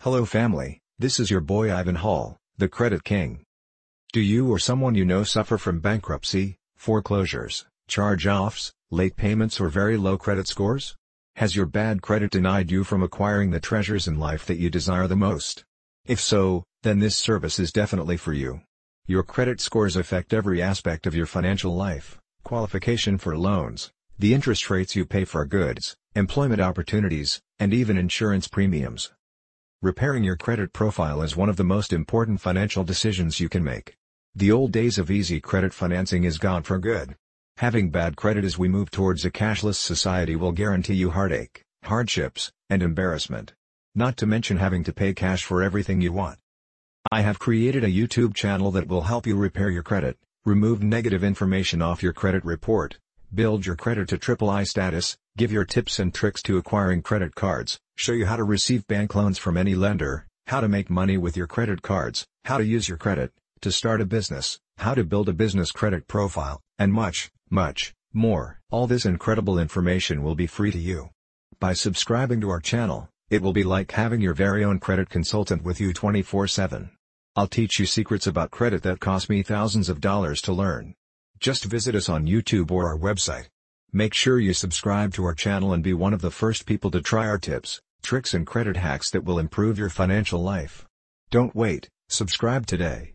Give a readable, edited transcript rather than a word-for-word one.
Hello family, this is your boy Ivan Hall, the Credit King. Do you or someone you know suffer from bankruptcy, foreclosures, charge-offs, late payments or very low credit scores? Has your bad credit denied you from acquiring the treasures in life that you desire the most? If so, then this service is definitely for you. Your credit scores affect every aspect of your financial life: qualification for loans, the interest rates you pay for goods, employment opportunities, and even insurance premiums. Repairing your credit profile is one of the most important financial decisions you can make. The old days of easy credit financing is gone for good. Having bad credit as we move towards a cashless society will guarantee you heartache, hardships, and embarrassment. Not to mention having to pay cash for everything you want. I have created a YouTube channel that will help you repair your credit, remove negative information off your credit report, build your credit to III status, give your tips and tricks to acquiring credit cards, show you how to receive bank loans from any lender, how to make money with your credit cards, how to use your credit to start a business, how to build a business credit profile, and much, much more. All this incredible information will be free to you. By subscribing to our channel, it will be like having your very own credit consultant with you 24/7. I'll teach you secrets about credit that cost me thousands of dollars to learn. Just visit us on YouTube or our website. Make sure you subscribe to our channel and be one of the first people to try our tips, tricks and credit hacks that will improve your financial life. Don't wait, subscribe today.